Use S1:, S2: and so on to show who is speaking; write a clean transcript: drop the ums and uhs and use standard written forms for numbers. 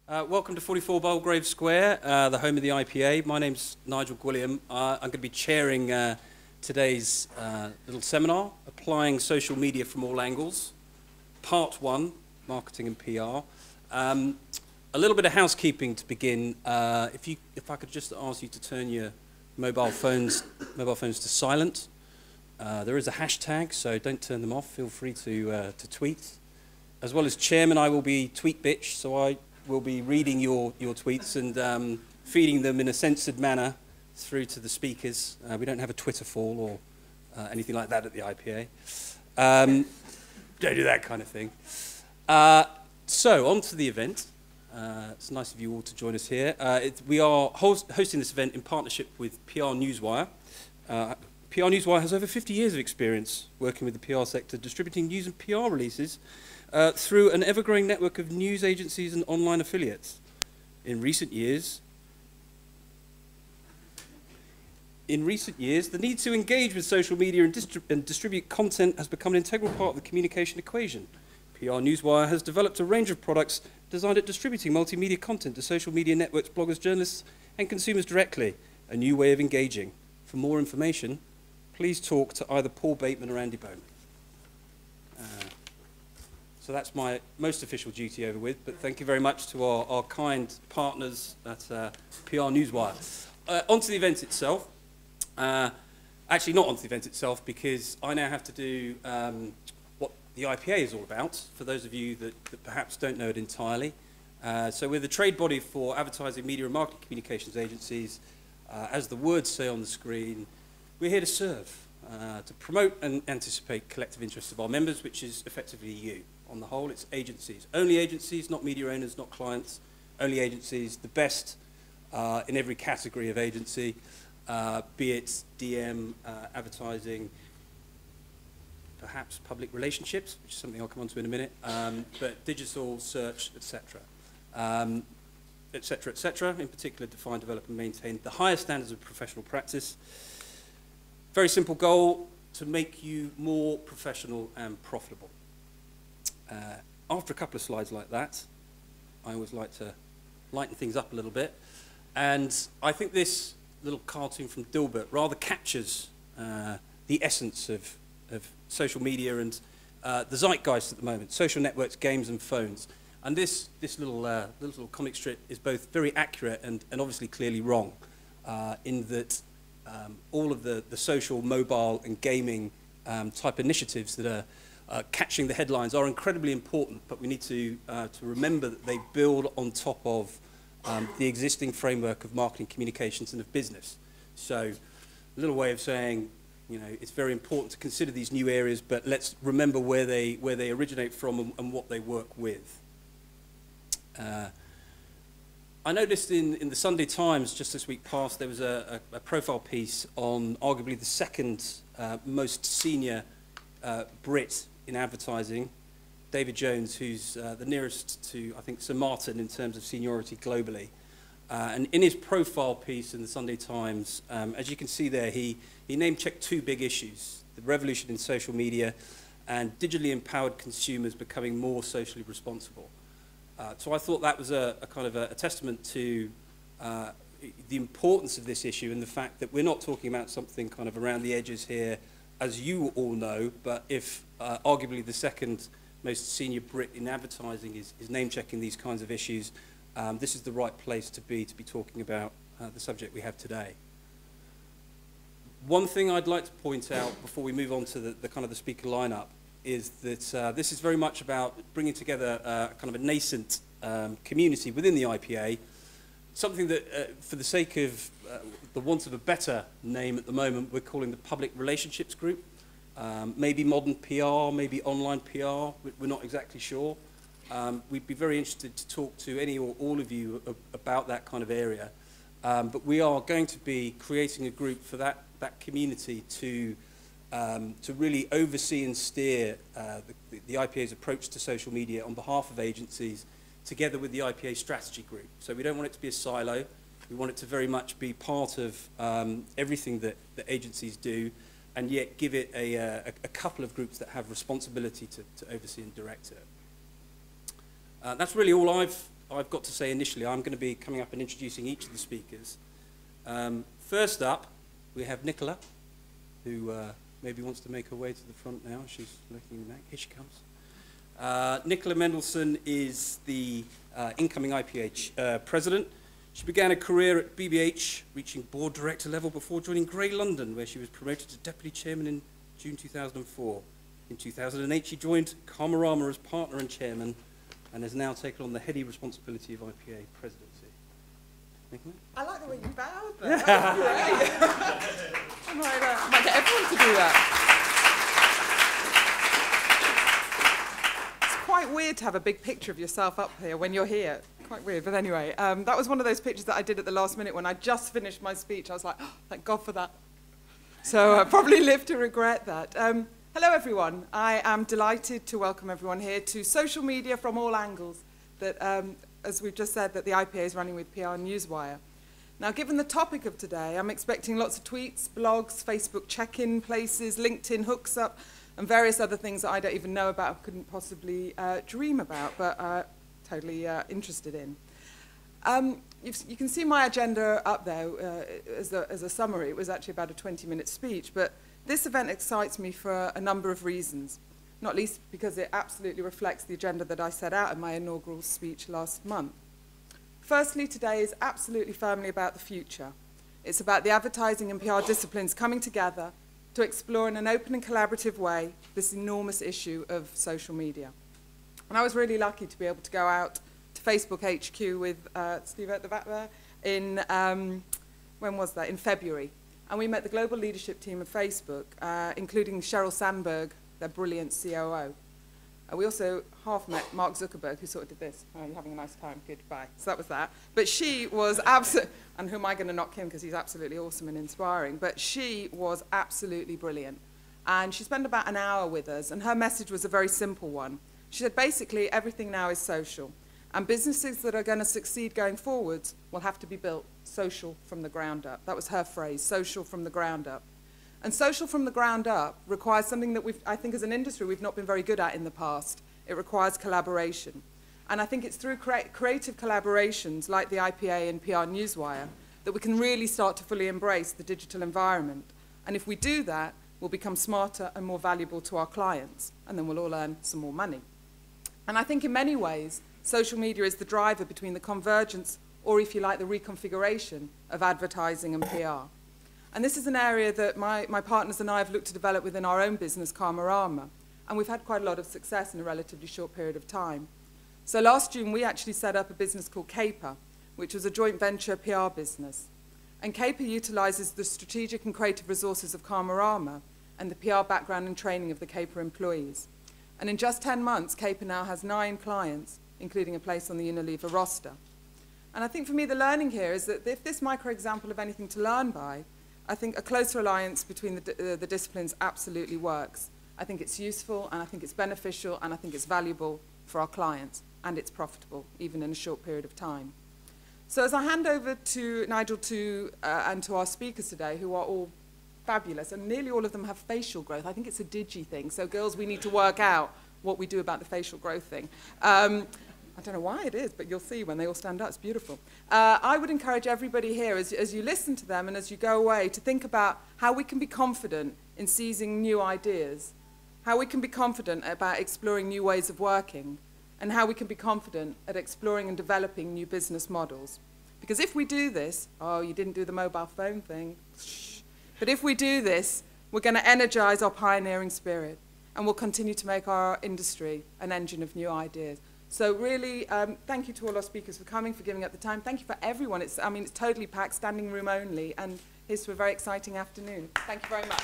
S1: Welcome to 44 Belgrave Square, the home of the IPA. My name's Nigel Gwilliam. I'm going to be chairing today's little seminar, Applying Social Media from All Angles, Part 1, Marketing and PR. A little bit of housekeeping to begin. If I could just ask you to turn your mobile phones to silent. There is a hashtag, so don't turn them off. Feel free to tweet. As well as chairman, I will be tweet bitch, so I will be reading your tweets and feeding them in a censored manner through to the speakers. We don't have a Twitter fall or anything like that at the IPA. Don't do that kind of thing. So, on to the event. It's nice of you all to join us here. We are hosting this event in partnership with PR Newswire. PR Newswire has over 50 years of experience working with the PR sector, distributing news and PR releases through an ever-growing network of news agencies and online affiliates. In recent years, the need to engage with social media and distribute content has become an integral part of the communication equation. PR Newswire has developed a range of products designed at distributing multimedia content to social media networks, bloggers, journalists, and consumers directly, a new way of engaging. For more information, please talk to either Paul Bateman or Andy Bowman. So that's my most official duty over with, but thank you very much to our kind partners at PR Newswire. Onto the event itself. Actually, not onto the event itself, because I now have to do what the IPA is all about, for those of you that perhaps don't know it entirely. So we're the trade body for advertising, media and marketing communications agencies. As the words say on the screen, we're here to serve, to promote and anticipate collective interests of our members, which is effectively you. On the whole, it's agencies. Only agencies, not media owners, not clients. Only agencies, the best in every category of agency, be it DM, advertising, perhaps public relationships, which is something I'll come on to in a minute, but digital, search, etc. Etc., etc. In particular, define, develop, and maintain the highest standards of professional practice. Very simple goal, to make you more professional and profitable. After a couple of slides like that, I always like to lighten things up a little bit. And I think this little cartoon from Dilbert rather captures the essence of social media and the zeitgeist at the moment, social networks, games, and phones. And this little comic strip is both very accurate and obviously clearly wrong, in that all of the social, mobile, and gaming type initiatives that are catching the headlines are incredibly important, but we need to remember that they build on top of the existing framework of marketing, communications, and of business. So, a little way of saying, you know, it's very important to consider these new areas, but let's remember where they originate from and what they work with. I noticed in the Sunday Times just this week past there was a profile piece on arguably the second most senior Brit in advertising, David Jones, who's the nearest to, I think, Sir Martin in terms of seniority globally. And in his profile piece in the Sunday Times, as you can see there, he name-checked two big issues: the revolution in social media and digitally empowered consumers becoming more socially responsible. So I thought that was a kind of a testament to the importance of this issue and the fact that we're not talking about something kind of around the edges here, as you all know, but if arguably the second most senior Brit in advertising is name-checking these kinds of issues, this is the right place to be talking about the subject we have today. One thing I'd like to point out before we move on to the kind of the speaker lineup is that this is very much about bringing together kind of a nascent community within the IPA, something that, for the sake of the want of a better name at the moment, we're calling the Public Relationships Group. Maybe modern PR, maybe online PR, we're not exactly sure. We'd be very interested to talk to any or all of you about that kind of area. But we are going to be creating a group for that community to really oversee and steer the IPA's approach to social media on behalf of agencies, together with the IPA strategy group. So we don't want it to be a silo. We want it to very much be part of everything that agencies do, and yet give it a couple of groups that have responsibility to oversee and direct it. That's really all I've I've got to say initially, I'm going to be coming up and introducing each of the speakers. First up, we have Nicola, who maybe wants to make her way to the front now. She's looking back. Here she comes. Nicola Mendelsohn is the incoming IPA president. She began a career at BBH, reaching board director level before joining Grey London, where she was promoted to deputy chairman in June 2004. In 2008, she joined Karmarama as partner and chairman, and has now taken on the heady responsibility of IPA presidency. Nicola?
S2: I like the way you bowed there. That was great. I might get everyone to do that. It's quite weird to have a big picture of yourself up here when you're here. Quite weird, but anyway, that was one of those pictures that I did at the last minute when I just finished my speech. I was like, oh, thank God for that. So I probably live to regret that. Hello, everyone. I am delighted to welcome everyone here to Social Media from All Angles, that, as we've just said, that the IPA is running with PR Newswire. Now, given the topic of today, I'm expecting lots of tweets, blogs, Facebook check-in places, LinkedIn hooks up, and various other things that I don't even know about, couldn't possibly dream about, but totally interested in. You can see my agenda up there as a summary. It was actually about a 20-minute speech, but this event excites me for a number of reasons, not least because it absolutely reflects the agenda that I set out in my inaugural speech last month. Firstly, today is absolutely firmly about the future. It's about the advertising and PR disciplines coming together to explore in an open and collaborative way this enormous issue of social media. And I was really lucky to be able to go out to Facebook HQ with Steve at the back there in, when was that? In February. And we met the global leadership team of Facebook, including Sheryl Sandberg, their brilliant COO. We also half met Mark Zuckerberg, who sort of did this. Oh, you're having a nice time, good, bye. So that was that. But she was absolutely, and who am I going to knock him because he's absolutely awesome and inspiring, but she was absolutely brilliant. And she spent about an hour with us, and her message was a very simple one. She said, basically, everything now is social. And businesses that are going to succeed going forwards will have to be built social from the ground up. That was her phrase, social from the ground up. And social from the ground up requires something that I think as an industry we've not been very good at in the past. It requires collaboration. And I think it's through creative collaborations like the IPA and PR Newswire that we can really start to fully embrace the digital environment. And if we do that, we'll become smarter and more valuable to our clients. And then we'll all earn some more money. And I think in many ways, social media is the driver between the convergence, or if you like, the reconfiguration of advertising and PR. And this is an area that my partners and I have looked to develop within our own business, Karmarama. And we've had quite a lot of success in a relatively short period of time. So last June, we actually set up a business called Caper, which was a joint venture PR business. And Caper utilizes the strategic and creative resources of Karmarama and the PR background and training of the Caper employees. And in just 10 months, Caper now has 9 clients, including a place on the Unilever roster. And I think for me, the learning here is that if this micro-example of anything to learn by, I think a closer alliance between the disciplines absolutely works. I think it's useful, and I think it's beneficial, and I think it's valuable for our clients, and it's profitable, even in a short period of time. So as I hand over to Nigel and to our speakers today, who are all fabulous, and nearly all of them have facial growth. I think it's a digi thing. So girls, we need to work out what we do about the facial growth thing. I don't know why it is, but you'll see when they all stand up. It's beautiful. I would encourage everybody here, as you listen to them and as you go away, to think about how we can be confident in seizing new ideas, how we can be confident about exploring new ways of working, and how we can be confident at exploring and developing new business models. Because if we do this, oh, you didn't do the mobile phone thing. Shh. But if we do this, we're going to energize our pioneering spirit, and we'll continue to make our industry an engine of new ideas. So really, thank you to all our speakers for coming, for giving up the time. Thank you for everyone. It's totally packed, standing room only, and here's to a very exciting afternoon. Thank you very much.